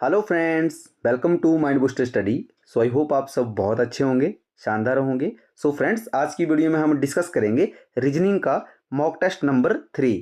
Hello friends, welcome to Mind Booster Study. So I hope आप सब बहुत अच्छे होंगे, शानदार होंगे। सो फ्रेंड्स, आज की वीडियो में हम डिस्कस करेंगे रीजनिंग का मॉक टेस्ट नंबर 3।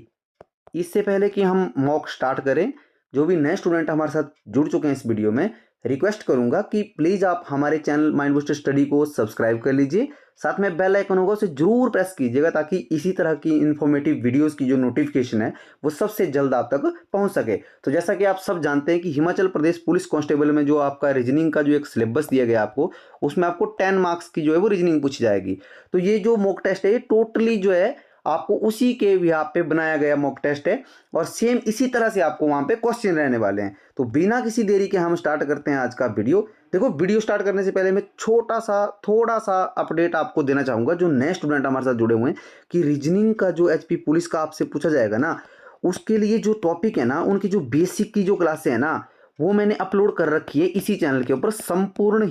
इससे पहले कि हम मॉक स्टार्ट करें, जो भी नए स्टूडेंट हमारे साथ जुड़ चुके हैं इस वीडियो में, रिक्वेस्ट करूंगा कि प्लीज़ आप हमारे चैनल माइंड बूस्टर स्टडी को सब्सक्राइब कर लीजिए। साथ में बेल आइकन होगा, उसे जरूर प्रेस कीजिएगा ताकि इसी तरह की इन्फॉर्मेटिव वीडियोस की जो नोटिफिकेशन है वो सबसे जल्द आप तक पहुंच सके। तो जैसा कि आप सब जानते हैं कि हिमाचल प्रदेश पुलिस कांस्टेबल में जो आपका रीजनिंग का जो एक सिलेबस दिया गया आपको, उसमें आपको 10 मार्क्स की जो है वो रीजनिंग पूछी जाएगी। तो ये जो मॉक टेस्ट है ये टोटली जो है आपको उसी के यहाँ पे बनाया गया मॉक टेस्ट है और सेम इसी तरह से आपको वहां पे क्वेश्चन रहने वाले हैं। तो बिना किसी देरी के हम स्टार्ट करते हैं आज का वीडियो। देखो, वीडियो स्टार्ट करने से पहले मैं थोड़ा सा अपडेट आपको देना चाहूंगा जो नए स्टूडेंट हमारे साथ जुड़े हुए हैं कि रीजनिंग का जो एचपी पुलिस का आपसे पूछा जाएगा ना, उसके लिए जो टॉपिक है ना, उनकी जो बेसिक की जो क्लासें है ना, वो मैंने अपलोड कर रखी है इसी चैनल के ऊपर। संपूर्ण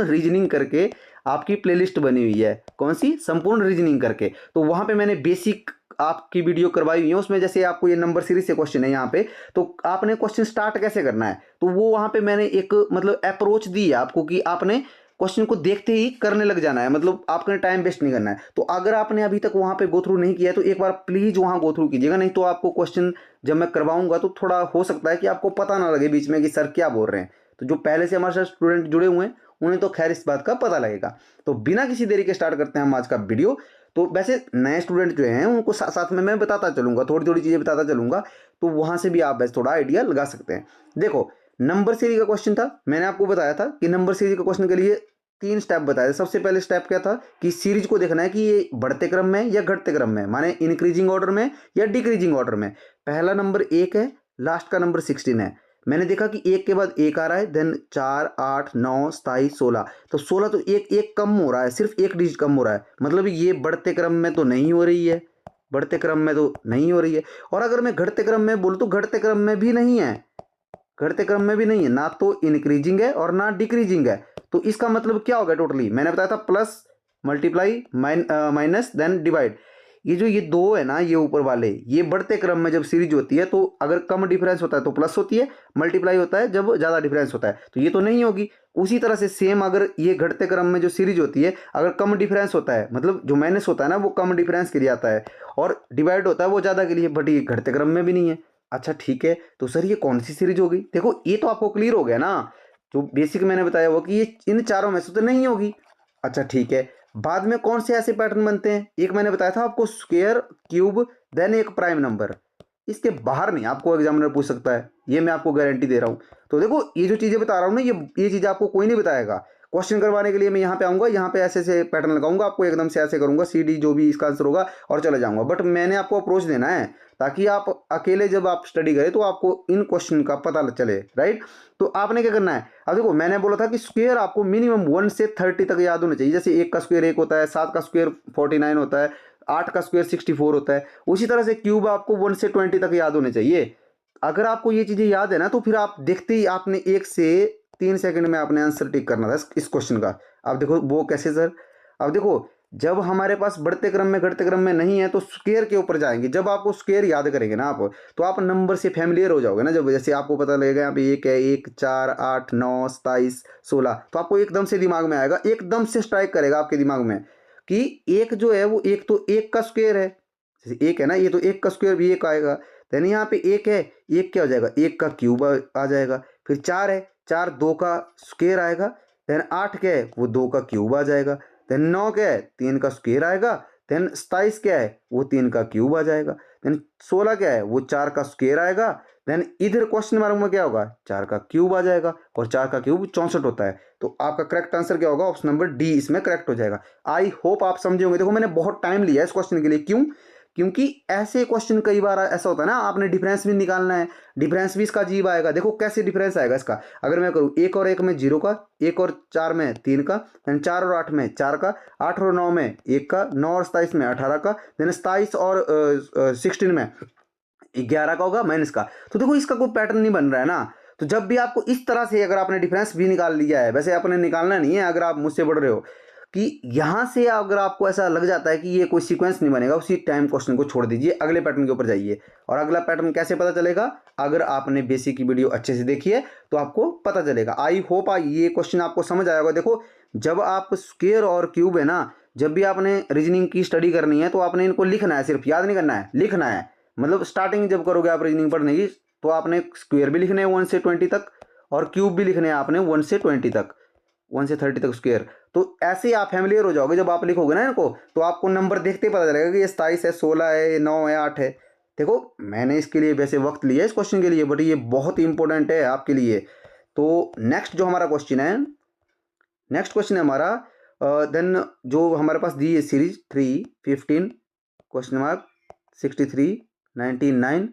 रीजनिंग करके आपकी प्लेलिस्ट बनी हुई है। कौन सी? संपूर्ण रीजनिंग करके। तो वहां पे मैंने बेसिक आपकी वीडियो करवाई हुई है। उसमें जैसे आपको ये नंबर सीरीज से क्वेश्चन है यहाँ पे, तो आपने क्वेश्चन स्टार्ट कैसे करना है, तो वो वहां पे मैंने एक मतलब अप्रोच दी है आपको कि आपने क्वेश्चन को देखते ही करने लग जाना है, मतलब आपने टाइम वेस्ट नहीं करना है। तो अगर आपने अभी तक वहां पे गो थ्रू नहीं किया है तो एक बार प्लीज वहां गो थ्रू कीजिएगा, नहीं तो आपको क्वेश्चन जब मैं करवाऊंगा तो थोड़ा हो सकता है कि आपको पता ना लगे बीच में कि सर क्या बोल रहे हैं। तो जो पहले से हमारे साथ स्टूडेंट जुड़े हुए हैं उन्हें तो खैर इस बात का पता लगेगा। तो बिना किसी देरी के स्टार्ट करते हैं हम आज का वीडियो। तो वैसे नए स्टूडेंट जो हैं उनको साथ साथ में मैं बताता चलूंगा, थोड़ी थोड़ी चीजें बताता चलूंगा, तो वहां से भी आप वैसे थोड़ा आइडिया लगा सकते हैं। देखो, नंबर सीरीज का क्वेश्चन था, मैंने आपको बताया था कि नंबर सीरीज के क्वेश्चन के लिए 3 स्टेप बताए थे। सबसे पहले स्टेप क्या था कि सीरीज को देखना है कि ये बढ़ते क्रम में या घटते क्रम में, माने इंक्रीजिंग ऑर्डर में या डिक्रीजिंग ऑर्डर में। पहला नंबर 1 है, लास्ट का नंबर 16 है। मैंने देखा कि 1 के बाद 1 आ रहा है, देन 4, 8, 9, 27, 16। तो 16 तो एक एक कम हो रहा है, सिर्फ एक डिजिट कम हो रहा है, मतलब ये बढ़ते क्रम में तो नहीं हो रही है, बढ़ते क्रम में तो नहीं हो रही है। और अगर मैं घटते क्रम में बोलूँ तो घटते क्रम में भी नहीं है, घटते क्रम में भी नहीं है, ना तो इंक्रीजिंग है और ना डिक्रीजिंग है। तो इसका मतलब क्या होगा? टोटली मैंने बताया था plus, multiply, minus, then divide. ये दो है ना, ये ऊपर वाले, ये बढ़ते क्रम में जब सीरीज होती है तो अगर कम डिफरेंस होता है तो प्लस होती है, मल्टीप्लाई होता है जब ज़्यादा डिफरेंस होता है, तो ये तो नहीं होगी। उसी तरह से सेम अगर ये घटते क्रम में जो सीरीज होती है, अगर कम डिफरेंस होता है, मतलब जो माइनस होता है ना वो कम डिफरेंस के लिए आता है, और डिवाइड होता है वो ज़्यादा के लिए, बट ये घटते क्रम में भी नहीं है। अच्छा ठीक है, तो सर ये कौन सी सीरीज होगी? देखो, ये तो आपको क्लियर हो गया ना, जो बेसिक मैंने बताया वो कि ये इन चारों में से तो नहीं होगी। अच्छा ठीक है, बाद में कौन से ऐसे पैटर्न बनते हैं? एक मैंने बताया था आपको, स्क्वायर, क्यूब, देन एक प्राइम नंबर। इसके बाहर नहीं आपको एग्जामिनर पूछ सकता है, ये मैं आपको गारंटी दे रहा हूं। तो देखो, ये जो चीजें बता रहा हूं ना, ये चीजें आपको कोई नहीं बताएगा। क्वेश्चन करवाने के लिए मैं यहाँ पे आऊंगा, यहाँ पे ऐसे ऐसे पैटर्न लगाऊंगा, आपको एकदम से ऐसे करूंगा, सी डी जो भी इसका आंसर होगा, और चले जाऊंगा। बट मैंने आपको अप्रोच देना है ताकि आप अकेले जब आप स्टडी करें तो आपको इन क्वेश्चन का पता चले, राइट? तो आपने क्या करना है? अब देखो, मैंने बोला था कि स्क्वायर आपको मिनिमम 1 से 30 तक याद होना चाहिए। जैसे 1 का स्क्वायर 1 होता है, 7 का स्क्वायर 49 होता है, 8 का स्क्वायर 64 होता है। उसी तरह से क्यूब आपको 1 से 20 तक याद होने चाहिए। अगर आपको ये चीजें याद है ना, तो फिर आप देखते ही आपने 1 से 3 सेकंड में आपने आंसर टिक करना था इस क्वेश्चन का। अब देखो वो कैसे सर? अब देखो, जब हमारे पास बढ़ते क्रम में घटते क्रम में नहीं है तो स्क्वायर के ऊपर जाएंगे। जब आपको स्क्वायर याद करेंगे ना आप, तो आप नंबर से फैमिलियर हो जाओगे ना। जब जैसे आपको पता लगेगा यहाँ पे 1 है, 1, 4, 8, 9, 27, 16, तो आपको एकदम से दिमाग में आएगा, एकदम से स्ट्राइक करेगा आपके दिमाग में कि एक जो है वो, एक तो 1 का स्क्वायर है, जैसे 1 है ना, ये तो 1 का स्क्वायर भी 1 आएगा। देन यहाँ पे 1 है, 1 क्या हो जाएगा? 1 का क्यूब आ जाएगा। फिर 4 है, 4 2 का स्क्वायर आएगा। देन 8 क्या है? वो 2 का क्यूब आ जाएगा। देन 9 क्या है? 3 का स्क्वायर आएगा। देन 27 क्या है? वो 3 का क्यूब आ जाएगा। देन 16 क्या है? वो 4 का स्क्वायर आएगा। देन इधर क्वेश्चन मार्क में क्या होगा? 4 का क्यूब आ जाएगा, और 4 का क्यूब 64 होता है। तो आपका करेक्ट आंसर क्या होगा? ऑप्शन नंबर डी इसमें करेक्ट हो जाएगा। आई होप आप समझे होंगे। देखो, मैंने बहुत टाइम लिया इस क्वेश्चन के लिए। क्यों? क्योंकि ऐसे क्वेश्चन कई बार ऐसा होता है ना, आपने डिफरेंस भी निकालना है, डिफरेंस भी इसका अजीब आएगा। देखो कैसे डिफरेंस आएगा इसका। अगर मैं करूँ 1 और 1 में 0 का, 1 और 4 में 3 का, देन 4 और 8 में 4 का, 8 और 9 में 1 का, 9 और 27 में 18 का, देन 27 और 16 में 11 का होगा माइनस का। तो देखो, इसका कोई पैटर्न नहीं बन रहा है ना। तो जब भी आपको इस तरह से, अगर आपने डिफरेंस भी निकाल लिया है, वैसे आपने निकालना नहीं है अगर आप मुझसे पढ़ रहे हो, कि यहाँ से अगर आपको ऐसा लग जाता है कि ये कोई सीक्वेंस नहीं बनेगा, उसी टाइम क्वेश्चन को छोड़ दीजिए, अगले पैटर्न के ऊपर जाइए। और अगला पैटर्न कैसे पता चलेगा? अगर आपने बेसिक की वीडियो अच्छे से देखी है तो आपको पता चलेगा। आई होप ये क्वेश्चन आपको समझ आया होगा। देखो, जब आप स्क्वायर और क्यूब है ना, जब भी आपने रीजनिंग की स्टडी करनी है तो आपने इनको लिखना है, सिर्फ याद नहीं करना है, लिखना है। मतलब स्टार्टिंग जब करोगे आप रीजनिंग पढ़ने की, तो आपने स्क्वायर भी लिखने हैं 1 से 20 तक, और क्यूब भी लिखने हैं आपने 1 से 20 तक, 1 से 30 तक स्क्वायर। तो ऐसे ही आप फैमिलियर हो जाओगे। जब आप लिखोगे ना इनको, तो आपको नंबर देखते ही पता चलेगा कि ये 27 है, 16 है, 9 है, 8 है। देखो, मैंने इसके लिए वैसे वक्त लिया इस क्वेश्चन के लिए, बट ये बहुत ही इंपॉर्टेंट है आपके लिए। तो नेक्स्ट जो हमारा क्वेश्चन है, नेक्स्ट क्वेश्चन है हमारा देन जो हमारे पास दी है सीरीज 3, 15, क्वेश्चन मार्क 63, 99,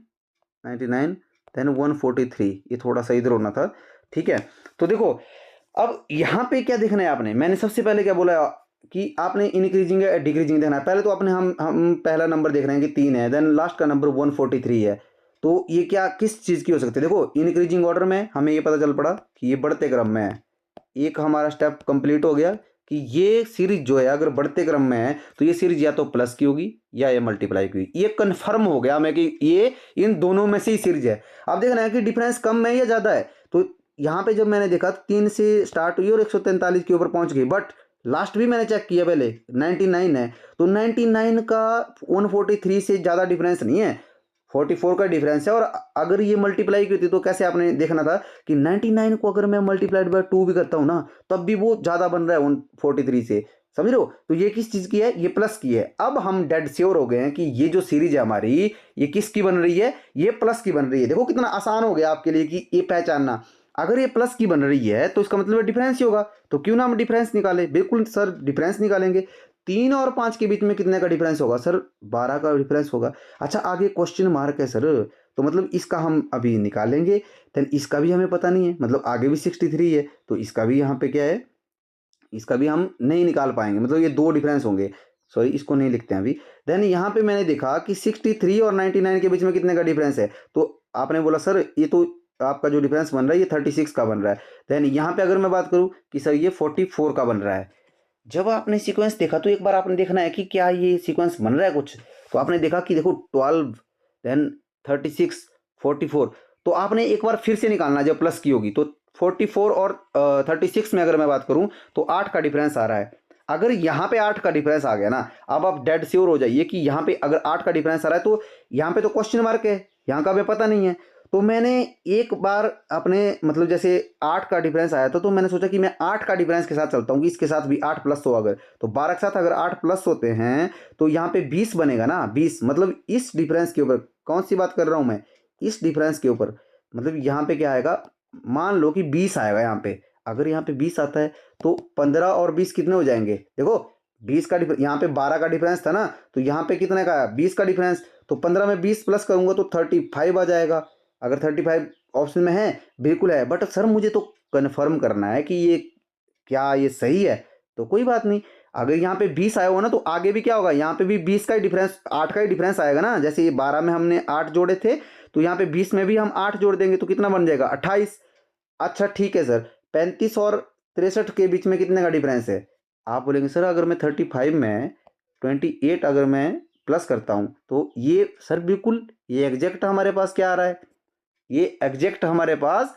99, देन 143। ये थोड़ा सा इधर होना था, ठीक है। तो देखो, अब यहाँ पे क्या देखना है आपने, मैंने सबसे पहले क्या बोला कि आपने इंक्रीजिंग या डिक्रीजिंग देखना है। पहले तो आपने हम पहला नंबर देख रहे हैं कि 3 है, देन लास्ट का नंबर 143 है। तो ये क्या किस चीज़ की हो सकती है? देखो, इंक्रीजिंग ऑर्डर में हमें ये पता चल पड़ा कि ये बढ़ते क्रम में है। एक हमारा स्टेप कंप्लीट हो गया कि ये सीरीज जो है अगर बढ़ते क्रम में है तो ये सीरीज या तो प्लस की होगी या ये मल्टीप्लाई की होगी। ये कंफर्म हो गया हमें कि ये इन दोनों में से ही सीरीज है। अब देखना है कि डिफरेंस कम है या ज़्यादा है। तो यहाँ पे जब मैंने देखा 3 से स्टार्ट हुई और 143 के ऊपर पहुंच गई, बट लास्ट भी मैंने चेक किया पहले 99 है, तो 99 का 143 से ज़्यादा डिफरेंस नहीं है, 44 का डिफरेंस है। और अगर ये मल्टीप्लाई की होती तो कैसे आपने देखना था कि 99 को अगर मैं मल्टीप्लाइड बाय 2 भी करता हूँ ना, तब भी वो ज़्यादा बन रहा है 143 से, समझ रहे हो? तो ये किस चीज़ की है? ये प्लस की है। अब हम डेड श्योर हो गए हैं कि ये जो सीरीज है हमारी, ये किसकी बन रही है? ये प्लस की बन रही है। देखो कितना आसान हो गया आपके लिए कि ये पहचानना। अगर ये प्लस की बन रही है तो इसका मतलब डिफरेंस ही होगा। तो क्यों ना हम डिफरेंस निकालें? बिल्कुल सर, डिफरेंस निकालेंगे। 3 और 5 के बीच में कितने का डिफरेंस होगा सर? 12 का डिफरेंस होगा। अच्छा, आगे क्वेश्चन मार्क है सर, तो मतलब इसका हम अभी निकालेंगे। देन इसका भी हमें पता नहीं है, मतलब आगे भी 63 है, तो इसका भी यहाँ पे क्या है, इसका भी हम नहीं निकाल पाएंगे। मतलब ये 2 डिफरेंस होंगे। सॉरी, इसको नहीं लिखते हैं अभी। देन यहाँ पे मैंने देखा कि 63 और 99 के बीच में कितने का डिफरेंस है। तो आपने बोला सर ये तो आपका जो डिफरेंस बन रहा है ये 36 का बन रहा है। देन यहाँ पे अगर मैं बात करूँ कि सर ये 44 का बन रहा है। जब आपने सीक्वेंस देखा तो एक बार आपने देखना है कि क्या ये सीक्वेंस बन रहा है कुछ। तो आपने देखा कि देखो 12, देन 36, 44। तो आपने एक बार फिर से निकालना जब प्लस की होगी। तो 44 और 36 में अगर मैं बात करूं तो 8 का डिफरेंस आ रहा है। अगर यहाँ पे 8 का डिफरेंस आ गया ना, अब आप डेड श्योर हो जाइए कि यहाँ पे अगर 8 का डिफरेंस आ रहा है तो यहाँ पे तो क्वेश्चन मार्क है, यहाँ का हमें पता नहीं है। तो मैंने एक बार अपने मतलब जैसे 8 का डिफरेंस आया था तो मैंने सोचा कि मैं 8 का डिफरेंस के साथ चलता हूँ कि इसके साथ भी 8 प्लस हो। अगर तो 12 के साथ अगर 8 प्लस होते हैं तो यहाँ पे 20 बनेगा ना, 20। मतलब इस डिफरेंस के ऊपर कौन सी बात कर रहा हूँ मैं, इस डिफरेंस के ऊपर। मतलब यहाँ पे क्या आएगा, मान लो कि 20 आएगा यहाँ पे। अगर यहाँ पे 20 आता है तो 15 और 20 कितने हो जाएंगे? देखो 20 का डिफरेंस, यहाँ पे 12 का डिफरेंस था ना, तो यहाँ पे कितने का है? 20 का डिफरेंस। तो 15 में 20 प्लस करूंगा तो 35 आ जाएगा। अगर 35 ऑप्शन में है, बिल्कुल है। बट सर मुझे तो कन्फर्म करना है कि ये क्या ये सही है। तो कोई बात नहीं, अगर यहाँ पे 20 आया होगा ना तो आगे भी क्या होगा, यहाँ पे भी 20 का ही डिफरेंस, 8 का ही डिफरेंस आएगा ना। जैसे ये 12 में हमने 8 जोड़े थे, तो यहाँ पे 20 में भी हम 8 जोड़ देंगे तो कितना बन जाएगा? 28। अच्छा ठीक है सर, 35 और 63 के बीच में कितने का डिफरेंस है? आप बोलेंगे सर अगर मैं 35 में 28 अगर मैं प्लस करता हूँ तो ये सर बिल्कुल ये एग्जैक्ट हमारे पास क्या आ रहा है, ये एग्जैक्ट हमारे पास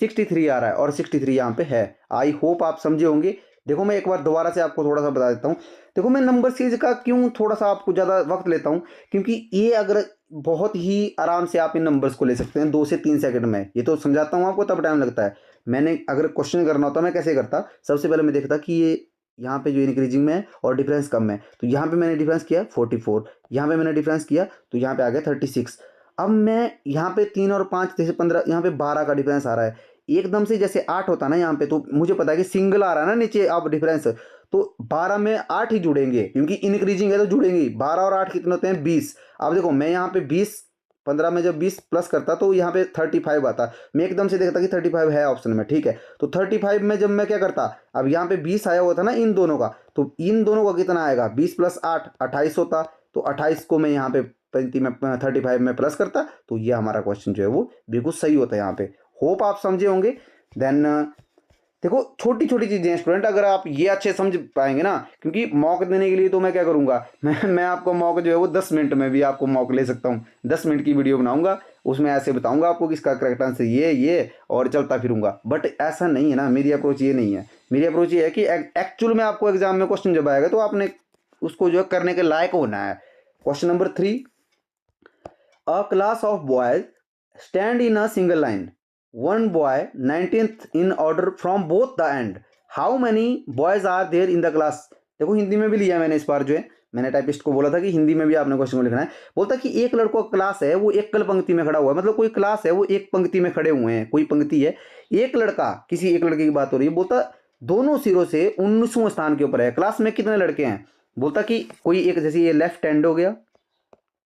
63 आ रहा है और 63 यहाँ पे है। आई होप आप समझे होंगे। देखो मैं एक बार दोबारा से आपको थोड़ा सा बता देता हूँ। देखो मैं नंबर सीरीज का क्यों थोड़ा सा आपको ज़्यादा वक्त लेता हूँ, क्योंकि ये अगर बहुत ही आराम से आप इन नंबर्स को ले सकते हैं 2 से 3 सेकंड में। ये तो समझाता हूँ आपको तब टाइम लगता है। मैंने अगर क्वेश्चन करना होता मैं कैसे करता, सबसे पहले मैं देखता कि ये यहाँ पे जो इंक्रीजिंग में है और डिफरेंस कम है, तो यहाँ पे मैंने डिफरेंस किया 44, यहाँ पे मैंने डिफरेंस किया तो यहाँ पे आ गया 36। अब मैं यहाँ पे 3 और 5 जैसे 15, यहाँ पे 12 का डिफरेंस आ रहा है। एकदम से जैसे 8 होता ना यहाँ पे, तो मुझे पता है कि सिंगल आ रहा है ना नीचे अब डिफरेंस, तो 12 में 8 ही जुड़ेंगे क्योंकि इंक्रीजिंग है तो जुड़ेंगे। 12 और 8 कितने होते हैं? 20। अब देखो मैं यहाँ पे 20, 15 में जब 20 प्लस करता तो यहाँ पे 35 आता। मैं एकदम से देखता कि 35 है ऑप्शन में, ठीक है। तो 35 में जब मैं क्या करता, अब यहाँ पे 20 आया हुआ था ना इन दोनों का, तो इन दोनों का कितना आएगा? 20 प्लस 8 28 होता। तो 28 को मैं यहाँ पे 35 में प्लस करता, तो ये हमारा क्वेश्चन जो है वो बिल्कुल सही होता है यहाँ पे। होप आप समझे होंगे। देन देखो छोटी छोटी चीज़ें हैं स्टूडेंट, अगर आप ये अच्छे समझ पाएंगे ना, क्योंकि मॉक देने के लिए तो मैं क्या करूँगा, मैं आपको मॉक जो है वो 10 मिनट में भी आपको मॉक ले सकता हूँ। 10 मिनट की वीडियो बनाऊंगा, उसमें ऐसे बताऊंगा आपको कि इसका करेक्ट आंसर ये और चलता फिरूंगा। बट ऐसा नहीं है ना, मेरी अप्रोच ये नहीं है। मेरी अप्रोच ये है कि एक्चुअल में आपको एग्जाम में क्वेश्चन जब आएगा तो आपने उसको जो है करने के लायक होना है। Question number 3, a class of boys stand in a single line, one boy 19th in order from both the end, how many boys are there in the class। देखो हिंदी में भी लिया मैंने इस बार, जो है मैंने टाइपिस्ट को बोला था कि हिंदी में भी आपने क्वेश्चन को लिखना है। बोलता कि एक लड़कों का क्लास है वो एकल पंक्ति में खड़ा हुआ है, मतलब कोई क्लास है वो एक पंक्ति में खड़े हुए हैं, कोई पंक्ति है, एक लड़का, किसी एक लड़के की बात हो रही है। बोलता दोनों सिरों से 19वें स्थान के ऊपर है, क्लास में कितने लड़के हैं। बोलता कि कोई एक, जैसे ये लेफ्ट हैंड हो गया,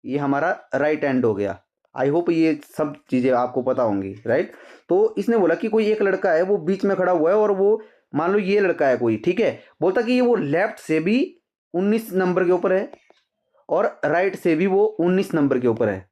ये हमारा राइट हैंड हो गया। आई होप ये सब चीज़ें आपको पता होंगी, राइट। तो इसने बोला कि कोई एक लड़का है वो बीच में खड़ा हुआ है, और वो मान लो ये लड़का है कोई, ठीक है। बोलता कि ये वो लेफ्ट से भी 19 नंबर के ऊपर है और राइट से भी वो 19 नंबर के ऊपर है।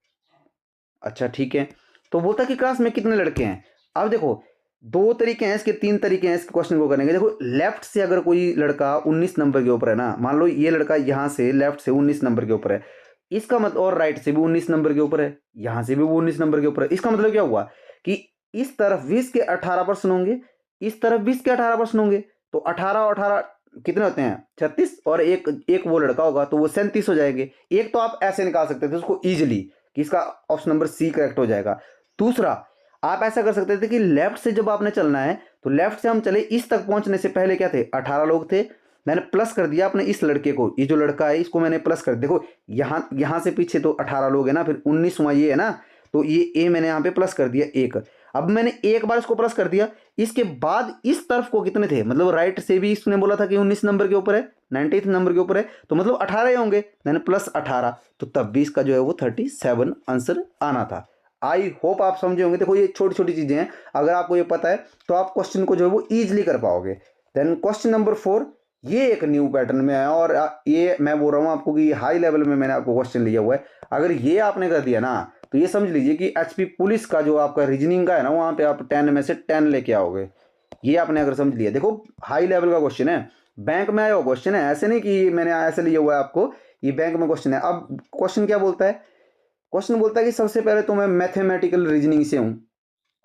अच्छा ठीक है, तो बोलता कि क्लास में कितने लड़के हैं। अब देखो दो तरीके हैं इसके, तीन तरीके हैं इसके क्वेश्चन को करने के। देखो लेफ्ट से अगर कोई लड़का 19 नंबर के ऊपर है ना, मान लो ये लड़का यहाँ से लेफ्ट से 19 नंबर के ऊपर है, इसका मतलब, और राइट से भी 19 नंबर के ऊपर है, यहाँ से भी वो 19 नंबर के ऊपर है। इसका मतलब क्या हुआ कि इस तरफ 20 के 18 प्रश्न होंगे, इस तरफ 20 के 18 प्रश्न होंगे, तो 18 और 18 कितने होते हैं, 36, और एक एक वो लड़का होगा तो वो 37 हो जाएंगे। एक तो आप ऐसे निकाल सकते थे उसको इजिली कि इसका ऑप्शन नंबर सी करेक्ट हो जाएगा। दूसरा आप ऐसा कर सकते थे कि लेफ्ट से जब आपने चलना है तो लेफ्ट से हम चले, इस तक पहुंचने से पहले क्या थे, 18 लोग थे, मैंने प्लस कर दिया अपने इस लड़के को, ये जो लड़का है इसको मैंने प्लस कर, देखो यहाँ से पीछे तो 18 लोग है ना, फिर 19वां ये है ना, तो ये ए मैंने यहाँ पे प्लस कर दिया एक। अब मैंने एक बार इसको प्लस कर दिया, इसके बाद इस तरफ को कितने थे, मतलब राइट से भी इसने बोला था कि 19 नंबर के ऊपर है, 19 नंबर के ऊपर है, तो मतलब 18 ही होंगे, मैंने प्लस 18, तो तब भी इसका जो है वो 37 आंसर आना था। आई होप आप समझे होंगे। देखो ये छोटी छोटी चीजें हैं, अगर आपको ये पता है तो आप क्वेश्चन को जो है वो ईजिली कर पाओगे। देन क्वेश्चन नंबर 4, ये एक न्यू पैटर्न में है, और ये मैं बोल रहा हूँ आपको कि हाई लेवल में मैंने आपको क्वेश्चन लिया हुआ है। अगर ये आपने कर दिया ना तो ये समझ लीजिए कि एचपी पुलिस का जो आपका रीजनिंग का है ना, वहाँ पे आप 10 में से 10 लेके आओगे। ये आपने अगर समझ लिया, देखो हाई लेवल का क्वेश्चन है, बैंक में आया हुआ क्वेश्चन है, ऐसे नहीं कि मैंने ऐसे लिया हुआ है आपको, ये बैंक में क्वेश्चन है। अब क्वेश्चन क्या बोलता है, क्वेश्चन बोलता है कि सबसे पहले तो मैं मैथमेटिकल रीजनिंग से हूँ,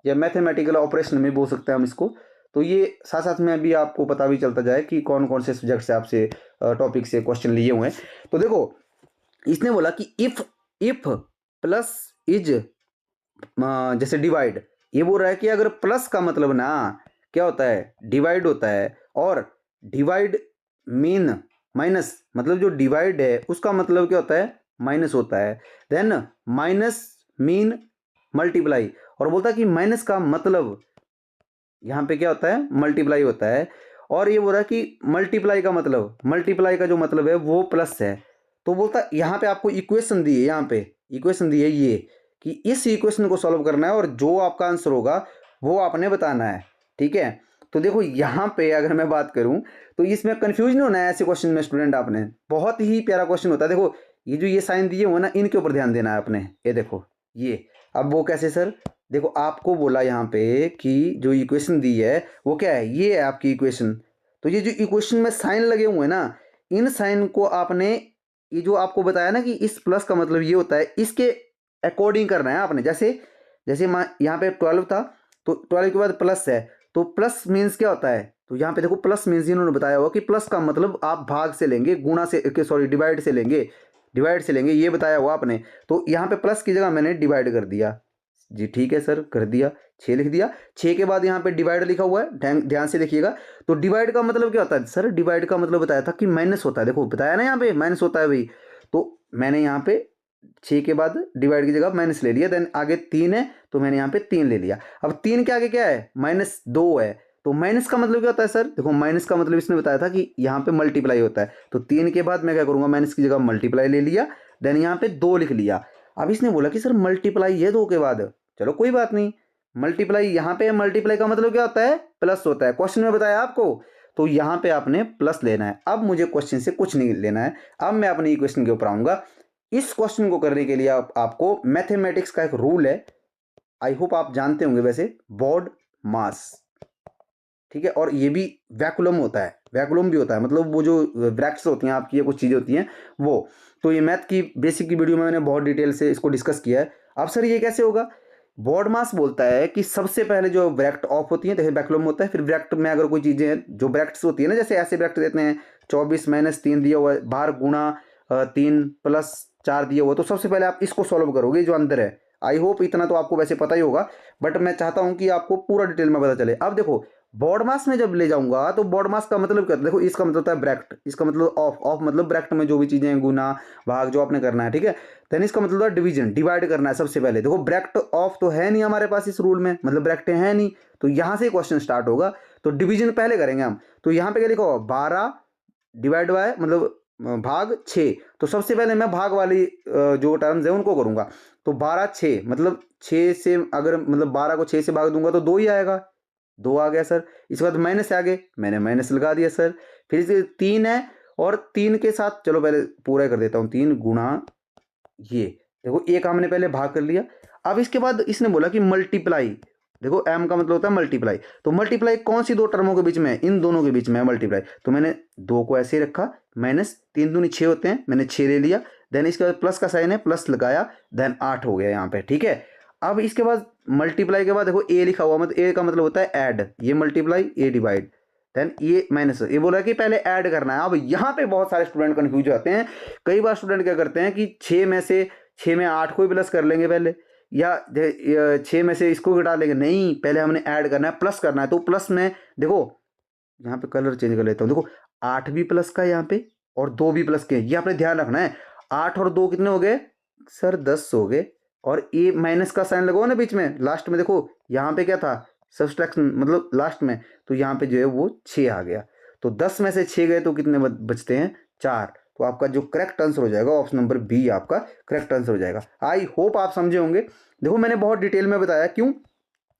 या मैथमेटिकल ऑपरेशन में बोल सकते हैं हम इसको। तो ये साथ साथ में भी आपको पता भी चलता जाए कि कौन कौन से सब्जेक्ट से आपसे टॉपिक से क्वेश्चन लिए हुए हैं। तो देखो इसने बोला कि इफ प्लस इज, जैसे डिवाइड, ये बोल रहा है कि अगर प्लस का मतलब ना क्या होता है, डिवाइड होता है, और डिवाइड मीन माइनस, मतलब जो डिवाइड है उसका मतलब क्या होता है, माइनस होता है। देन माइनस मीन मल्टीप्लाई, और बोलता है कि माइनस का मतलब यहाँ पे क्या होता है, मल्टीप्लाई होता है। और ये बोल रहा है कि मल्टीप्लाई का मतलब, मल्टीप्लाई का जो मतलब है वो प्लस है। तो बोलता है यहाँ पे आपको इक्वेशन दी है, यहाँ पे इक्वेशन दी है ये, कि इस इक्वेशन को सॉल्व करना है और जो आपका आंसर होगा वो आपने बताना है, ठीक है। तो देखो यहाँ पे अगर मैं बात करूँ तो इसमें कंफ्यूज नहीं होना है ऐसे क्वेश्चन में स्टूडेंट, आपने बहुत ही प्यारा क्वेश्चन होता है। देखो ये जो ये साइन दिए हुए ना, इनके ऊपर ध्यान देना है आपने, ये देखो ये। अब वो कैसे सर, देखो आपको बोला यहाँ पे कि जो इक्वेशन दी है वो क्या है, ये है आपकी इक्वेशन। तो ये जो इक्वेशन में साइन लगे हुए हैं ना, इन साइन को आपने, ये जो आपको बताया ना कि इस प्लस का मतलब ये होता है, इसके अकॉर्डिंग करना है आपने। जैसे जैसे यहाँ पे 12 था, तो 12 के बाद प्लस है, तो प्लस मीन्स क्या होता है, तो यहाँ पे देखो प्लस मीन्स इन्होंने बताया हुआ कि प्लस का मतलब आप भाग से लेंगे, गुणा से, सॉरी डिवाइड से लेंगे, डिवाइड से लेंगे, ये बताया हुआ आपने। तो यहाँ पे प्लस की जगह मैंने डिवाइड कर दिया जी, ठीक है सर कर दिया, 6 लिख दिया। 6 के बाद यहाँ पे डिवाइड लिखा हुआ है, ध्यान से देखिएगा। तो डिवाइड का मतलब क्या होता है सर, डिवाइड का मतलब बताया था कि माइनस होता है, देखो बताया ना यहाँ पे माइनस होता है भाई। तो मैंने यहाँ पे 6 के बाद डिवाइड की जगह माइनस ले लिया, देन आगे 3 है तो मैंने यहाँ पे 3 ले लिया। अब 3 के आगे क्या है, -2 है, तो माइनस का मतलब क्या होता है सर, देखो माइनस का मतलब इसने बताया था कि यहाँ पे मल्टीप्लाई होता है। तो 3 के बाद मैं क्या करूँगा, माइनस की जगह मल्टीप्लाई ले लिया, देन यहाँ पे 2 लिख लिया। अब इसने बोला कि सर मल्टीप्लाई है 2 के बाद, चलो कोई बात नहीं, मल्टीप्लाई यहाँ पे, मल्टीप्लाई का मतलब क्या होता है, प्लस होता है, क्वेश्चन में बताया आपको। तो यहाँ पे आपने प्लस लेना है। अब मुझे क्वेश्चन से कुछ नहीं लेना है, अब मैं अपने इक्वेशन के ऊपर आऊँगा। इस क्वेश्चन को करने के लिए आपको मैथमेटिक्स का एक रूल है, आई होप आप जानते होंगे वैसे, बोर्ड मास, ठीक है, और ये भी वैकुलम होता है, वैकुलम भी होता है, मतलब वो जो ब्रैक्ट्स होती हैं आपकी, ये कुछ चीज़ें होती हैं वो। तो ये मैथ की बेसिक की वीडियो में मैंने बहुत डिटेल से इसको डिस्कस किया है। अब सर ये कैसे होगा? बॉड मास बोलता है कि सबसे पहले जो ब्रैक्ट ऑफ होती है, तो वैकुलम होता है, फिर ब्रैक्ट में अगर कोई चीज़ें हैं जो ब्रैक्ट्स होती है ना, जैसे ऐसे ब्रैक्ट देते हैं 24 - 3 दिया हुआ है, बाहर गुणा 3 + 4 दिया हुआ है, तो सबसे पहले आप इसको सॉल्व करोगे जो अंदर है। आई होप इतना तो आपको वैसे पता ही होगा, बट मैं चाहता हूं कि आपको पूरा डिटेल में पता चले। अब देखो बॉड मास में जब ले जाऊंगा तो बॉड मास का मतलब क्या होता है? देखो इसका मतलब होता है ब्रैक्ट, इसका मतलब ऑफ, ऑफ मतलब ब्रैक्ट में जो भी चीजें हैं, गुना भाग जो आपने करना है, ठीक है। देन इसका मतलब होता है डिवीजन, डिवाइड करना है। सबसे पहले देखो ब्रैक्ट ऑफ तो है नहीं हमारे पास इस रूल में, मतलब ब्रैक्ट है नहीं, तो यहां से क्वेश्चन स्टार्ट होगा। तो डिवीजन पहले करेंगे हम। तो यहाँ पे क्या लिखा होगा? 12 डिवाइड बाय मतलब भाग 6। तो सबसे पहले मैं भाग वाली जो टर्म्स है उनको करूंगा। तो 12 6 मतलब 6 से अगर मतलब 12 को 6 से भाग दूंगा तो 2 ही आएगा, 2 आ गया सर। इसके बाद माइनस आ गए, मैंने माइनस लगा दिया सर। फिर इसके 3 है, और 3 के साथ चलो पहले पूरा कर देता हूँ, 3 गुणा ये, देखो एक हमने पहले भाग कर लिया। अब इसके बाद इसने बोला कि मल्टीप्लाई, देखो एम का मतलब होता है मल्टीप्लाई। तो मल्टीप्लाई कौन सी दो टर्मों के बीच में है? इन दोनों के बीच में है मल्टीप्लाई। तो मैंने 2 को ऐसे ही रखा, माइनस 3 दूनी 6 होते हैं, मैंने 6 ले लिया। देन इसके बाद प्लस का साइन है, प्लस लगाया, देन 8 हो गया यहाँ पे, ठीक है। अब इसके बाद मल्टीप्लाई के बाद देखो ए लिखा हुआ, मतलब ए का मतलब होता है ऐड, ये मल्टीप्लाई ए डिवाइड, देन ये माइनस। ये बोला कि पहले ऐड करना है। अब यहाँ पे बहुत सारे स्टूडेंट कंफ्यूज होते हैं। कई बार स्टूडेंट क्या करते हैं कि 6 में 8 को ही प्लस कर लेंगे पहले, या 6 में से इसको घटा लेंगे। नहीं, पहले हमने ऐड करना है, प्लस करना है। तो प्लस में देखो यहाँ पे कलर चेंज कर लेता हूँ, देखो 8 भी प्लस का यहाँ पे और 2 भी प्लस के, ये आपने ध्यान रखना है। 8 और 2 कितने हो गए सर? 10 हो गए। और ये माइनस का साइन लगाओ ना बीच में, लास्ट में देखो यहाँ पे क्या था? सब्सट्रैक्शन, मतलब लास्ट में। तो यहाँ पे जो है वो 6 आ गया। तो 10 में से 6 गए तो कितने बचते हैं? 4। तो आपका जो करेक्ट आंसर हो जाएगा ऑप्शन नंबर बी आपका करेक्ट आंसर हो जाएगा। आई होप आप समझे होंगे। देखो मैंने बहुत डिटेल में बताया, क्यों?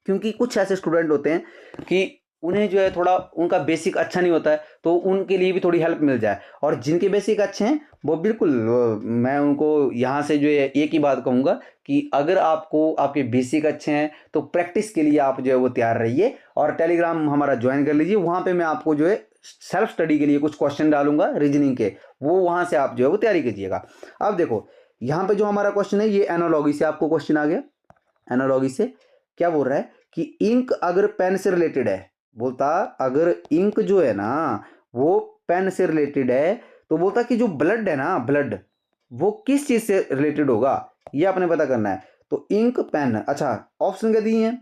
क्योंकि कुछ ऐसे स्टूडेंट होते हैं कि उन्हें जो है थोड़ा उनका बेसिक अच्छा नहीं होता है, तो उनके लिए भी थोड़ी हेल्प मिल जाए। और जिनके बेसिक अच्छे हैं वो बिल्कुल मैं उनको यहाँ से जो है एक ही बात कहूँगा कि अगर आपको आपके बेसिक अच्छे हैं तो प्रैक्टिस के लिए आप जो है वो तैयार रहिए, और टेलीग्राम हमारा ज्वाइन कर लीजिए। वहाँ पे मैं आपको जो है सेल्फ स्टडी के लिए कुछ क्वेश्चन डालूंगा रीजनिंग के, वो वहाँ से आप जो है वो तैयारी कीजिएगा। अब देखो यहाँ पे जो हमारा क्वेश्चन है, ये एनालॉगी से आपको क्वेश्चन आ गया। एनालॉगी से क्या बोल रहा है कि इंक अगर पेन से रिलेटेड है, बोलता अगर इंक जो है ना वो पेन से रिलेटेड है, तो बोलता कि जो ब्लड है ना, ब्लड वो किस चीज से रिलेटेड होगा, ये आपने पता करना है। तो इंक पेन, अच्छा ऑप्शन क्या दिए हैं?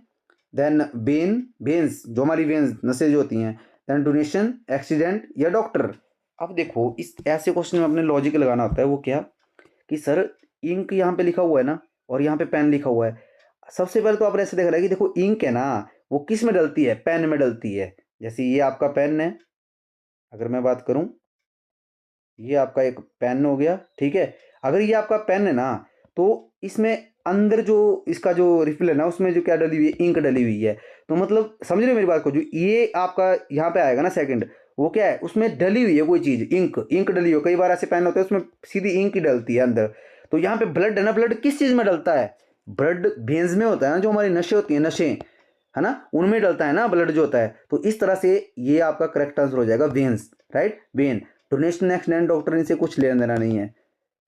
देन वेन, वेन्स जो हमारी वेन्स नसें जो होती हैं, देन डोनेशन, एक्सीडेंट या डॉक्टर। अब देखो इस ऐसे क्वेश्चन में अपने लॉजिक लगाना होता है। वो क्या कि सर इंक यहाँ पे लिखा हुआ है ना, और यहाँ पे पेन लिखा हुआ है। सबसे पहले तो आपने ऐसे देख रहा है कि देखो इंक है ना वो किस में डलती है? पेन में डलती है। जैसे ये आपका पेन है, अगर मैं बात करूं, ये आपका एक पेन हो गया, ठीक है। अगर ये आपका पेन है ना, तो इसमें अंदर जो इसका जो रिफिल है ना, उसमें जो क्या डली हुई है? इंक डली हुई है। तो मतलब समझ रहे हो मेरी बात को? जो ये आपका यहाँ पे आएगा ना सेकंड, वो क्या है? उसमें डली हुई है कोई चीज, इंक, इंक डली हो। कई बार ऐसे पेन होते हैं उसमें सीधी इंक ही डलती है अंदर। तो यहाँ पे ब्लड है ना, ब्लड किस चीज में डलता है? ब्लड वेन्स में होता है ना, जो हमारी नशे होती हैं, नशे है ना, उनमें डलता है ना ब्लड जो होता है। तो इस तरह से ये आपका करेक्ट आंसर हो जाएगा veins, right, when. Donation, accident, doctor, इनसे कुछ लेना देना नहीं है।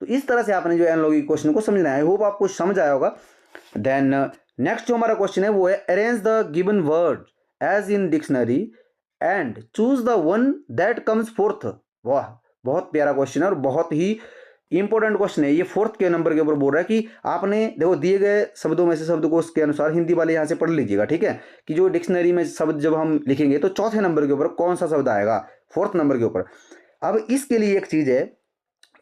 तो इस तरह से आपने जो एनालॉजी क्वेश्चन को समझना है। आई होप आपको समझ आया होगा। देन नेक्स्ट जो हमारा क्वेश्चन है वो है arrange the given word as in dictionary and choose the one that comes fourth. वाह, बहुत प्यारा क्वेश्चन है और बहुत ही इंपॉर्टेंट क्वेश्चन है। ये 4th के नंबर के ऊपर बोल रहा है कि आपने देखो दिए गए शब्दों में से शब्द को उसके अनुसार हिंदी वाले यहाँ से पढ़ लीजिएगा, ठीक है। कि जो डिक्शनरी में शब्द जब हम लिखेंगे तो 4th नंबर के ऊपर कौन सा शब्द आएगा, 4th नंबर के ऊपर। अब इसके लिए एक चीज है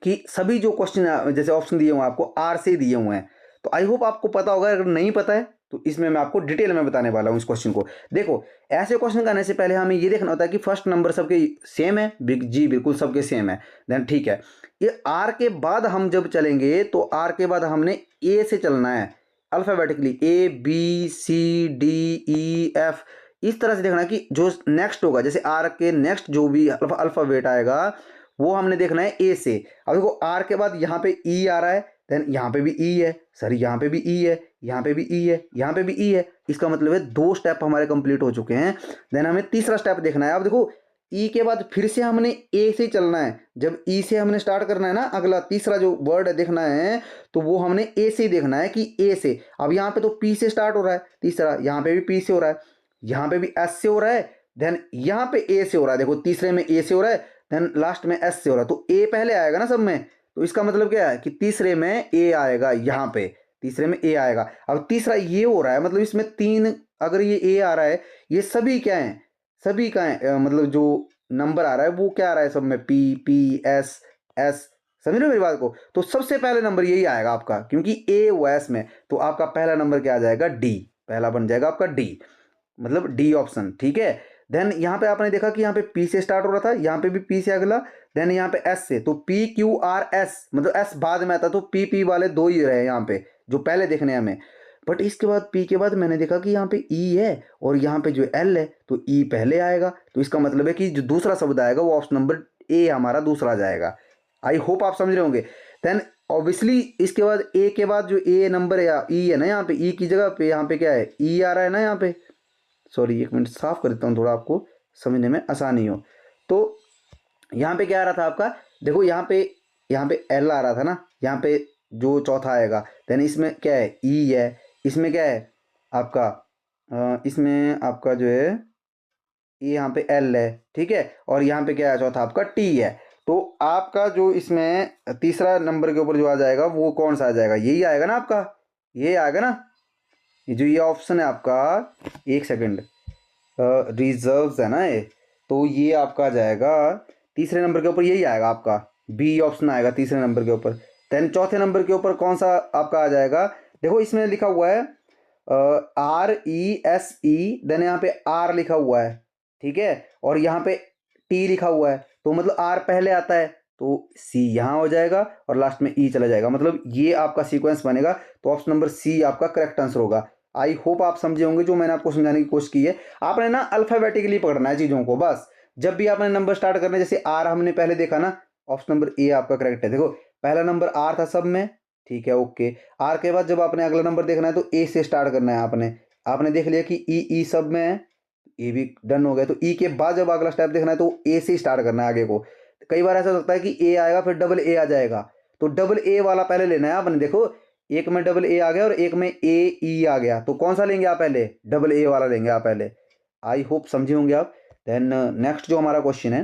कि सभी जो क्वेश्चन जैसे ऑप्शन दिए हुए हैं आपको आर से दिए हुए हैं, तो आई होप आपको पता होगा। अगर नहीं पता है तो इसमें मैं आपको डिटेल में बताने वाला हूं इस क्वेश्चन को। देखो ऐसे क्वेश्चन करने से पहले हमें ये देखना होता है कि फर्स्ट नंबर सबके सेम है, जी बिल्कुल सबके सेम है, देन ठीक है। ये आर के बाद हम जब चलेंगे तो आर के बाद हमने ए से चलना है alphabetically, A B C D E F, इस तरह से देखना कि जो नेक्स्ट होगा, जैसे आर के नेक्स्ट जो भी अल्फाबेट आएगा वो हमने देखना है ए से। अब देखो आर के बाद यहाँ पे ई आ रहा है, देन यहाँ पे भी ई है सर, यहाँ पे भी ई है, यहाँ पे भी ई है, यहाँ पे भी ई है। इसका मतलब है 2 स्टेप हमारे कंप्लीट हो चुके हैं। देन हमें तीसरा स्टेप देखना है। अब देखो ई के बाद फिर से हमने ए से चलना है। जब ई से हमने स्टार्ट करना है ना, अगला तीसरा जो वर्ड है देखना है, तो वो हमने ए से ही देखना है कि ए से। अब यहाँ पे तो पी से स्टार्ट हो रहा है तीसरा, यहाँ पे भी पी से हो रहा है, यहाँ पे भी एस से हो रहा है, देन यहाँ पे ए से हो रहा है। देखो तीसरे में ए से हो रहा है, देन लास्ट में एस से हो रहा है, तो ए पहले आएगा ना सब में। तो इसका मतलब क्या है कि तीसरे में ए आएगा, यहाँ पे तीसरे में ए आएगा। अब तीसरा ये हो रहा है, मतलब इसमें 3 अगर ये ए आ रहा है, ये सभी क्या है, सभी का है, मतलब जो नंबर आ रहा है वो क्या आ रहा है सब में, पी पी एस एस। समझ रहे हो मेरी बात को? तो सबसे पहले नंबर यही आएगा आपका, क्योंकि ए वो एस में, तो आपका पहला नंबर क्या आ जाएगा, डी। पहला बन जाएगा आपका डी, मतलब डी ऑप्शन। ठीक है। देन यहाँ पे आपने देखा कि यहाँ पे पी से स्टार्ट हो रहा था, यहाँ पे भी पी से अगला, देन यहाँ पे एस से, तो पी क्यू आर एस, मतलब एस बाद में आता, तो पी पी वाले 2 ही रहे यहाँ पे जो पहले देखने हमें। बट इसके बाद पी के बाद मैंने देखा कि यहाँ पे ई है और यहाँ पे जो एल है, तो ई पहले आएगा। तो इसका मतलब है कि जो दूसरा शब्द आएगा वो ऑप्शन नंबर ए हमारा दूसरा जाएगा। आई होप आप समझ रहे होंगे। देन ऑब्वियसली इसके बाद ए के बाद जो ए नंबर है या ई है ना, यहाँ पे ई की जगह पे यहाँ पे क्या है, ई आ रहा है ना यहाँ पे। सॉरी एक मिनट साफ कर देता हूँ थोड़ा आपको समझने में आसानी हो। तो यहाँ पे क्या आ रहा था आपका, देखो यहाँ पे एल आ रहा था ना, यहाँ पे जो चौथा आएगा। देन इसमें क्या है, ई है, इसमें क्या है आपका, इसमें आपका जो है ये यहाँ पे एल है। ठीक है। और यहाँ पे क्या है चौथा आपका टी है। तो आपका जो इसमें तीसरा नंबर के ऊपर जो आ जाएगा वो कौन सा आ जाएगा, यही आएगा ना आपका, ये आएगा ना, ये जो ये ऑप्शन है आपका, एक सेकंड, रिजर्व्स है ना ये, तो ये आपका आ जाएगा तीसरे नंबर के ऊपर, यही आएगा आपका, बी ऑप्शन आएगा तीसरे नंबर के ऊपर। देन चौथे नंबर के ऊपर कौन सा आपका आ जाएगा, देखो इसमें लिखा हुआ है R E S E, then यहाँ पे आर लिखा हुआ है। ठीक है। और यहाँ पे टी लिखा हुआ है, तो मतलब आर पहले आता है, तो सी यहाँ हो जाएगा और लास्ट में ई चला जाएगा, मतलब ये आपका सीक्वेंस बनेगा। तो ऑप्शन नंबर सी आपका करेक्ट आंसर होगा। आई होप आप समझे होंगे जो मैंने आपको समझाने की कोशिश की है। आपने ना अल्फाबेटिकली पकड़ना है चीज़ों को बस। जब भी आपने नंबर स्टार्ट करना है, जैसे आर हमने पहले देखा ना, ऑप्शन नंबर ए आपका करेक्ट है। देखो पहला नंबर आर था सब में, ठीक है, ओके। आर के बाद जब आपने अगला नंबर देखना है तो ए से स्टार्ट करना है आपने। आपने देख लिया कि ई सब में है, ए भी डन हो गया। तो ई के बाद जब अगला स्टेप देखना है तो ए से स्टार्ट करना है आगे को। कई बार ऐसा लगता है कि ए आएगा फिर डबल ए आ जाएगा, तो डबल ए वाला पहले लेना है आपने। देखो एक में डबल ए आ गया और एक में ए ई आ गया, तो कौन सा लेंगे आप पहले, डबल ए वाला लेंगे आप पहले। आई होप समझे होंगे आप। देन नेक्स्ट जो हमारा क्वेश्चन है,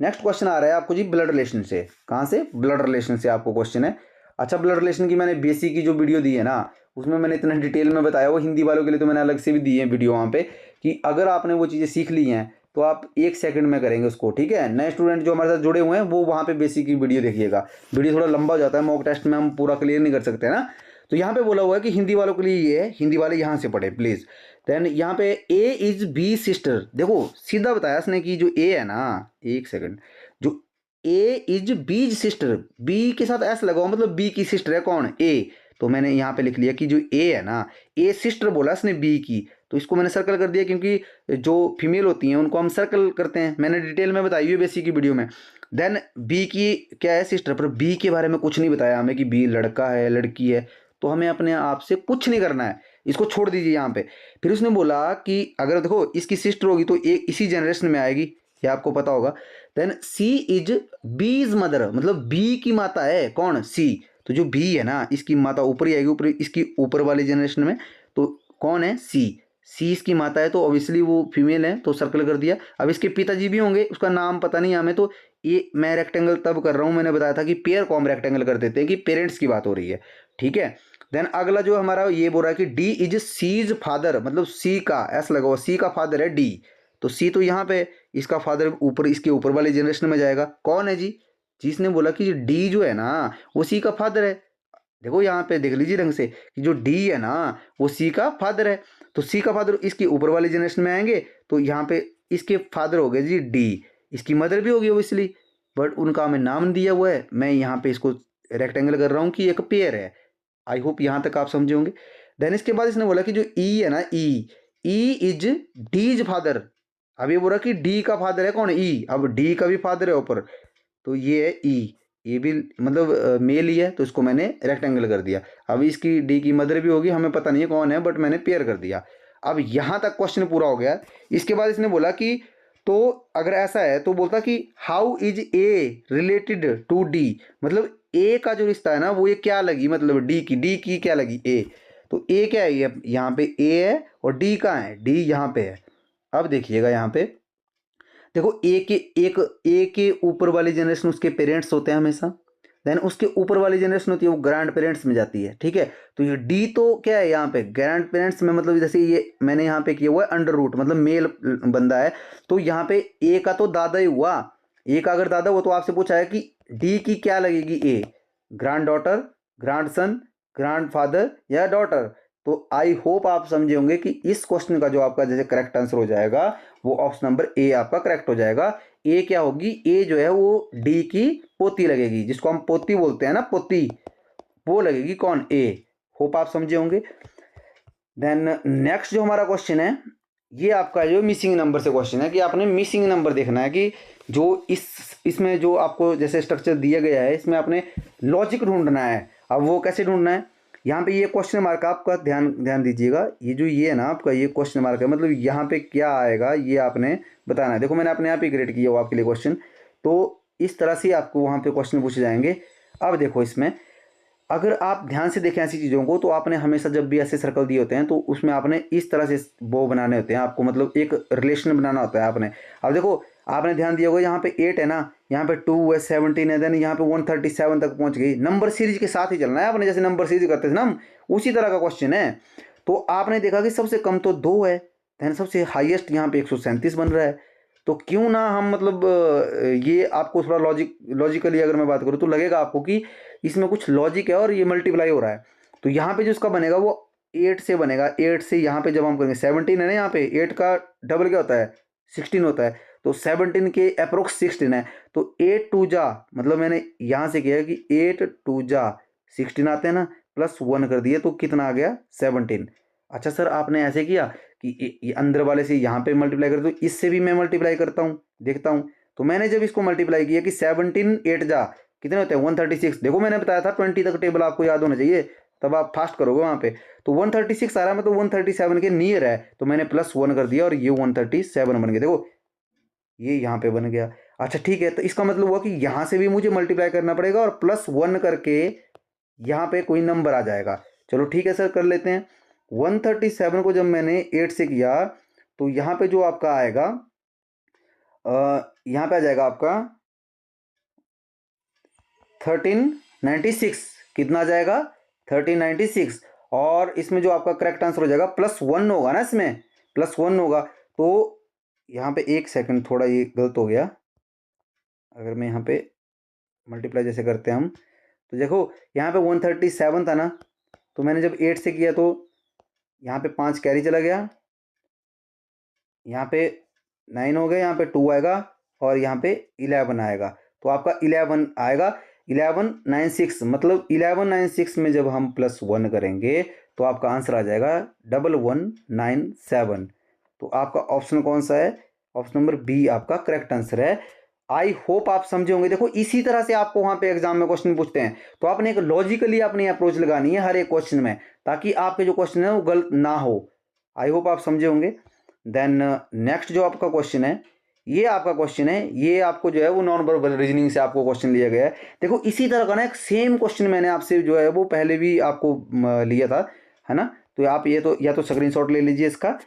नेक्स्ट क्वेश्चन आ रहा है आपको जी ब्लड रिलेशन से। कहाँ से, ब्लड रिलेशन से आपको क्वेश्चन है। अच्छा ब्लड रिलेशन की मैंने बेसिक की जो वीडियो दी है ना, उसमें मैंने इतना डिटेल में बताया, वो हिंदी वालों के लिए तो मैंने अलग से भी दी है वीडियो वहाँ पे, कि अगर आपने वो चीज़ें सीख ली हैं तो आप 1 सेकंड में करेंगे उसको। ठीक है। नए स्टूडेंट जो हमारे साथ जुड़े हुए हैं वो वहाँ पे बेसिक की वीडियो देखिएगा। वीडियो थोड़ा लंबा हो जाता है, मॉक टेस्ट में हम पूरा क्लियर नहीं कर सकते ना। तो यहाँ पे बोला हुआ है कि हिंदी वालों के लिए ये है, हिंदी वाले यहाँ से पढ़े प्लीज़। देन यहाँ पे ए इज बी सिस्टर, देखो सीधा बताया इसने कि जो ए है ना, एक सेकंड, जो ए इज बीज सिस्टर, बी के साथ एस लगाओ, मतलब बी की सिस्टर है कौन, ए। तो मैंने यहाँ पे लिख लिया कि जो ए है ना, ए सिस्टर बोला इसने बी की, तो इसको मैंने सर्कल कर दिया, क्योंकि जो फीमेल होती हैं उनको हम सर्कल करते हैं, मैंने डिटेल में बताई हुई है बेसिक की वीडियो में। देन बी की क्या है, सिस्टर, पर बी के बारे में कुछ नहीं बताया हमें कि बी लड़का है लड़की है, तो हमें अपने आप से कुछ नहीं करना है, इसको छोड़ दीजिए यहाँ पे। फिर उसने बोला कि अगर देखो इसकी सिस्टर होगी तो एक इसी जनरेशन में आएगी, ये आपको पता होगा। Then C is B is mother, मतलब बी की माता है कौन, सी। तो जो बी है ना इसकी माता ऊपर ही आएगी, ऊपर इसकी ऊपर वाली जनरेशन में, तो कौन है, सी। सी इसकी माता है, तो ऑब्वियसली वो फीमेल है, तो सर्कल कर दिया। अब इसके पिताजी भी होंगे, उसका नाम पता नहीं हमें, तो ये मैं रेक्टेंगल तब कर रहा हूँ, मैंने बताया था कि पेयर को हम रेक्टेंगल कर देते हैं कि पेरेंट्स की बात हो रही है। ठीक है। देन अगला जो हमारा ये बोल रहा है कि डी इज सीज फादर, मतलब सी का एस लगा हुआ, सी का फादर है डी, तो सी तो यहाँ पे इसका फादर ऊपर, इसके ऊपर वाले जनरेशन में जाएगा। कौन है जी, जिसने बोला कि डी जो है ना वो सी का फादर है। देखो यहाँ पे देख लीजिए ढंग से कि जो डी है ना वो सी का फादर है, तो सी का फादर इसके ऊपर वाले जनरेशन में आएंगे, तो यहाँ पे इसके फादर हो गए जी डी, इसकी मदर भी होगी ओबियसली, बट उनका हमें नाम दिया हुआ है। मैं यहाँ पे इसको रेक्टेंगल कर रहा हूँ कि एक पेयर है। आई होप यहाँ तक आप समझे होंगे। देन इसके बाद इसने बोला कि जो ई है ना, ई इज डीज फादर। अब ये बोला कि डी का फादर है कौन, ई, अब डी का भी फादर है ऊपर, तो ये है ई। ये भी मतलब मेल ही है, तो इसको मैंने रेक्टेंगल कर दिया। अब इसकी डी की मदर भी होगी, हमें पता नहीं है कौन है, बट मैंने पेयर कर दिया। अब यहाँ तक क्वेश्चन पूरा हो गया। इसके बाद इसने बोला कि तो अगर ऐसा है तो बोलता कि how is A related to D, मतलब ए का जो रिश्ता है ना वो ये क्या लगी, मतलब डी की क्या लगी ए। तो ए क्या है, ये यहाँ पे ए है और डी कहाँ है, डी यहाँ पे है। अब देखिएगा यहाँ पे देखो ए के ऊपर वाली जनरेशन उसके पेरेंट्स होते हैं हमेशा, देन उसके ऊपर वाली जनरेशन होती है वो ग्रैंड पेरेंट्स में जाती है, ठीक है। तो ये डी तो क्या है यहाँ पे ग्रैंड पेरेंट्स में, मतलब जैसे ये मैंने यहाँ पे किया हुआ है अंडर रूट, मतलब मेल बंदा है। तो यहाँ पे ए का तो दादा ही हुआ, ए का अगर दादा हुआ तो आपसे पूछा है कि डी की क्या लगेगी A, granddaughter, grandson, grandfather या डॉटर। तो आई होप आप समझे होंगे कि इस क्वेश्चन का जो आपका जैसे करेक्ट आंसर हो जाएगा वो ऑप्शन नंबर ए आपका करेक्ट हो जाएगा। ए क्या होगी, ए जो है वो डी की पोती लगेगी, जिसको हम पोती बोलते हैं ना, पोती, वो लगेगी कौन, ए। होप आप समझे होंगे। देन नेक्स्ट जो हमारा क्वेश्चन है ये आपका जो मिसिंग नंबर से क्वेश्चन है कि आपने मिसिंग नंबर देखना है कि जो इसमें जो आपको जैसे स्ट्रक्चर दिया गया है इसमें आपने लॉजिक ढूंढना है। अब वो कैसे ढूंढना है, यहाँ पे ये क्वेश्चन मार्क आपका ध्यान दीजिएगा, ये जो ये है ना आपका ये क्वेश्चन मार्क है, मतलब यहाँ पे क्या आएगा ये आपने बताना है। देखो मैंने अपने आप ही क्रिएट किया हुआ आपके लिए क्वेश्चन, तो इस तरह से आपको वहाँ पे क्वेश्चन पूछे जाएंगे। अब देखो इसमें अगर आप ध्यान से देखें ऐसी चीज़ों को तो आपने हमेशा जब भी ऐसे सर्कल दिए होते हैं तो उसमें आपने इस तरह से वो बनाने होते हैं, आपको मतलब एक रिलेशन बनाना होता है आपने। अब देखो आपने ध्यान दिया होगा यहाँ पे 8 है ना, यहाँ पे 2 है, 17 है, देन यहाँ पे 137 तक पहुँच गई। नंबर सीरीज के साथ ही चलना है आपने, जैसे नंबर सीरीज करते थे ना हम, उसी तरह का क्वेश्चन है। तो आपने देखा कि सबसे कम तो 2 है, देन सबसे हाईएस्ट यहाँ पे 137 बन रहा है। तो क्यों ना हम मतलब ये आपको थोड़ा लॉजिकली अगर मैं बात करूँ तो लगेगा आपको कि इसमें कुछ लॉजिक है और ये मल्टीप्लाई हो रहा है। तो यहाँ पे जो इसका बनेगा वो 8 से बनेगा, 8 से यहाँ पे जब हम करेंगे 17 है ना, यहाँ पे 8 का डबल क्या होता है 16 होता है, तो 17 के अप्रोक्स 16 है। तो 8 टू जा, मतलब मैंने यहाँ से किया कि 8 टू जा 16 आते हैं ना, प्लस 1 कर दिए तो कितना आ गया 17। अच्छा सर आपने ऐसे किया कि ये अंदर वाले से यहाँ पे मल्टीप्लाई कर दो, इससे भी मैं मल्टीप्लाई करता हूँ देखता हूँ। तो मैंने जब इसको मल्टीप्लाई किया कि 17 8 जा कितने होते हैं 136, देखो मैंने बताया था 20 तक टेबल आपको याद होना चाहिए, तब आप फास्ट करोगे वहाँ पे। तो 136 आ रहा है, मतलब 137 के नियर है, तो मैंने प्लस 1 कर दिया और ये 137 बन गया। देखो ये यहाँ पे बन गया। अच्छा ठीक है, तो इसका मतलब हुआ कि यहाँ से भी मुझे मल्टीप्लाई करना पड़ेगा और प्लस 1 करके यहाँ पे कोई नंबर आ जाएगा। चलो ठीक है सर कर लेते हैं। 137 को जब मैंने 8 से किया तो यहाँ पे जो आपका आएगा यहाँ पे आ जाएगा आपका 1396, कितना आ जाएगा 1396। और इसमें जो आपका करेक्ट आंसर हो जाएगा प्लस 1 होगा ना, इसमें प्लस 1 होगा। तो यहाँ पे एक सेकंड थोड़ा ये गलत हो गया, अगर मैं यहाँ पे मल्टीप्लाई जैसे करते हैं हम तो देखो यहाँ पे 137 था ना, तो मैंने जब 8 से किया तो यहाँ पे 5 कैरी चला गया, यहाँ पे 9 हो गया, यहाँ पे 2 आएगा और यहाँ पे 11 आएगा। तो आपका 11 आएगा 1196, मतलब 1196 में जब हम प्लस 1 करेंगे तो आपका आंसर आ जाएगा 1197। तो आपका ऑप्शन कौन सा है, ऑप्शन नंबर बी आपका करेक्ट आंसर है। आई होप आप समझे होंगे। देखो इसी तरह से आपको वहाँ पे एग्जाम में क्वेश्चन पूछते हैं तो आपने एक लॉजिकली अपनी अप्रोच लगानी है हर एक क्वेश्चन में, ताकि आपके जो क्वेश्चन है वो गलत ना हो। आई होप आप समझे होंगे। देन नेक्स्ट जो आपका क्वेश्चन है ये आपका क्वेश्चन है, ये आपको जो है वो नॉन वर्बल रीजनिंग से आपको क्वेश्चन लिया गया है। देखो इसी तरह का ना एक सेम क्वेश्चन मैंने आपसे जो है वो पहले भी आपको लिया था, है ना। तो आप ये तो या तो स्क्रीनशॉट ले लीजिए इसका,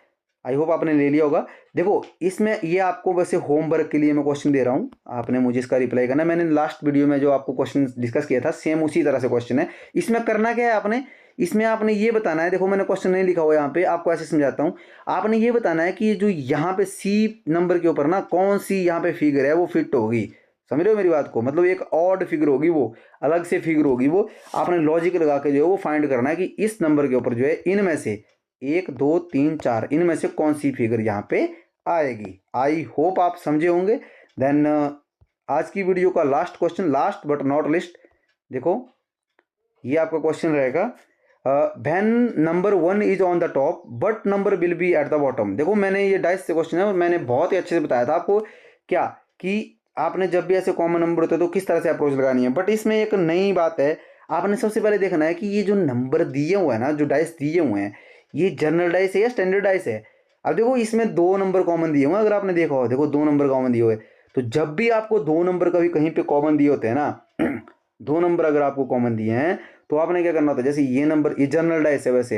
आई होप आपने ले लिया होगा। देखो इसमें ये आपको वैसे होमवर्क के लिए मैं क्वेश्चन दे रहा हूँ, आपने मुझे इसका रिप्लाई करना है। मैंने लास्ट वीडियो में जो आपको क्वेश्चन डिस्कस किया था सेम उसी तरह से क्वेश्चन है। इसमें करना क्या है आपने, इसमें आपने ये बताना है, देखो मैंने क्वेश्चन नहीं लिखा हुआ यहाँ पे, आपको ऐसे समझाता हूँ। आपने ये बताना है कि जो यहाँ पे सी नंबर के ऊपर ना कौन सी यहाँ पे फिगर है वो फिट होगी, समझ रहे हो मेरी बात को, मतलब एक ऑड फिगर होगी, वो अलग से फिगर होगी, वो आपने लॉजिक लगा के जो है वो फाइंड करना है कि इस नंबर के ऊपर जो है इनमें से 1 2 3 4 इनमें से कौन सी फिगर यहाँ पे आएगी। आई होप आप समझे होंगे। देन आज की वीडियो का last question, last but not list, देखो ये आपका क्वेश्चन रहेगा, when number 1 is on the top but number will be at the bottom. देखो मैंने ये डाइस से क्वेश्चन है और मैंने बहुत ही अच्छे से बताया था आपको क्या कि आपने जब भी ऐसे कॉमन नंबर होते हैं तो किस तरह से अप्रोच लगानी है। बट इसमें एक नई बात है, आपने सबसे पहले देखना है कि ये जो नंबर दिए हुए हैं ना, जो डाइस दिए हुए हैं, ये जनरल डाइस है या स्टैंडर्ड डाइस है। अब देखो इसमें 2 नंबर कॉमन दिए हुए हैं, अगर आपने देखा हो, देखो 2 नंबर कॉमन दिए हुए हैं। तो जब भी आपको 2 नंबर कभी कहीं पे कॉमन दिए होते हैं ना 2 नंबर अगर आपको कॉमन दिए हैं तो आपने क्या करना होता है, जैसे ये नंबर, ये जनरल डाइस है वैसे,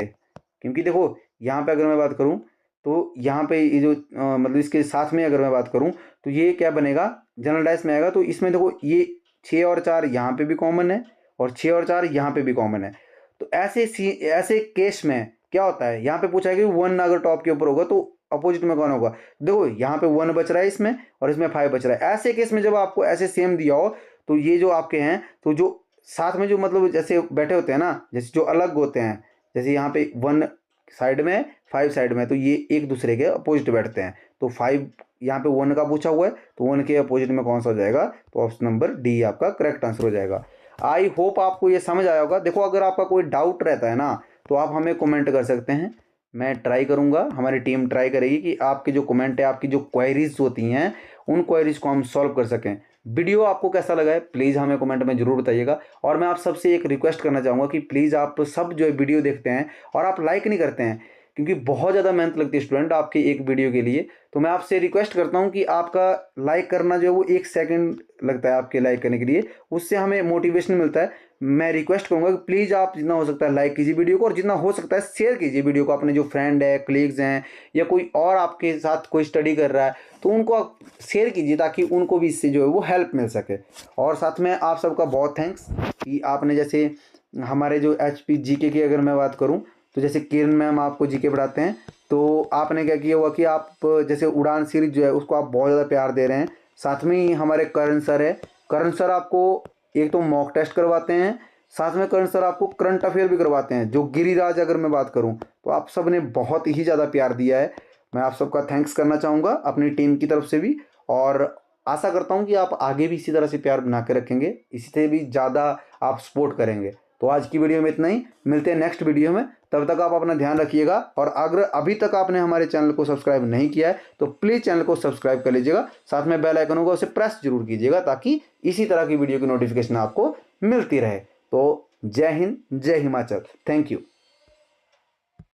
क्योंकि देखो यहाँ पे अगर मैं बात करूँ तो यहाँ पे ये जो मतलब इसके साथ में अगर मैं बात करूँ तो ये क्या बनेगा, जनरल डाइस में आएगा। तो इसमें देखो ये 6 और 4 यहाँ पे भी कॉमन है और 6 और 4 यहाँ पे भी कॉमन है। तो ऐसे केस में क्या होता है, यहाँ पे पूछा है कि 1 अगर टॉप के ऊपर होगा तो अपोजिट में कौन होगा। देखो यहाँ पे 1 बच रहा है इसमें और इसमें 5 बच रहा है। ऐसे केस में जब आपको ऐसे सेम दिया हो तो ये जो आपके हैं, तो जो साथ में जो मतलब जैसे बैठे होते हैं ना, जैसे जो अलग होते हैं, जैसे यहाँ पे 1 साइड में 5 साइड में, तो ये एक दूसरे के अपोजिट बैठते हैं। तो 5 यहाँ पे 1 का पूछा हुआ है तो 1 के अपोजिट में कौन सा हो जाएगा, तो ऑप्शन नंबर डी आपका करेक्ट आंसर हो जाएगा। आई होप आपको ये समझ आया होगा। देखो अगर आपका कोई डाउट रहता है ना तो आप हमें कमेंट कर सकते हैं, मैं ट्राई करूँगा, हमारी टीम ट्राई करेगी कि आपके जो कमेंट है, आपकी जो क्वेरीज होती हैं, उन क्वेरीज को हम सॉल्व कर सकें। वीडियो आपको कैसा लगा है प्लीज़ हमें कमेंट में ज़रूर बताइएगा। और मैं आप सबसे एक रिक्वेस्ट करना चाहूँगा कि प्लीज़ आप सब जो वीडियो देखते हैं और आप लाइक नहीं करते हैं, क्योंकि बहुत ज़्यादा मेहनत लगती है स्टूडेंट आपके एक वीडियो के लिए। तो मैं आपसे रिक्वेस्ट करता हूँ कि आपका लाइक करना जो है वो 1 सेकंड लगता है आपके लाइक करने के लिए, उससे हमें मोटिवेशन मिलता है। मैं रिक्वेस्ट करूँगा कि प्लीज़ आप जितना हो सकता है लाइक कीजिए वीडियो को, और जितना हो सकता है शेयर कीजिए वीडियो को अपने जो फ्रेंड है, कलीग्स हैं, या कोई और आपके साथ कोई स्टडी कर रहा है तो उनको आप शेयर कीजिए ताकि उनको भी इससे जो है वो हेल्प मिल सके। और साथ में आप सबका बहुत थैंक्स कि आपने जैसे हमारे जो HP GK की अगर मैं बात करूं तो जैसे किरण मैम आपको GK पढ़ाते हैं, तो आपने क्या किया हुआ कि आप जैसे उड़ान सीरीज जो है उसको आप बहुत ज़्यादा प्यार दे रहे हैं। साथ में ही हमारे करण सर है, करण सर आपको एक तो मॉक टेस्ट करवाते हैं, साथ में करण सर आपको करंट अफेयर भी करवाते हैं। जो गिरिराज अगर मैं बात करूं तो आप सब ने बहुत ही ज़्यादा प्यार दिया है। मैं आप सबका थैंक्स करना चाहूँगा अपनी टीम की तरफ से भी, और आशा करता हूँ कि आप आगे भी इसी तरह से प्यार बना के रखेंगे, इसी से भी ज़्यादा आप सपोर्ट करेंगे। तो आज की वीडियो में इतना ही, मिलते हैं नेक्स्ट वीडियो में। तब तक आप अपना ध्यान रखिएगा, और अगर अभी तक आपने हमारे चैनल को सब्सक्राइब नहीं किया है तो प्लीज़ चैनल को सब्सक्राइब कर लीजिएगा, साथ में बेल आइकन होगा उसे प्रेस जरूर कीजिएगा ताकि इसी तरह की वीडियो की नोटिफिकेशन आपको मिलती रहे। तो जय हिंद, जय हिमाचल, थैंक यू।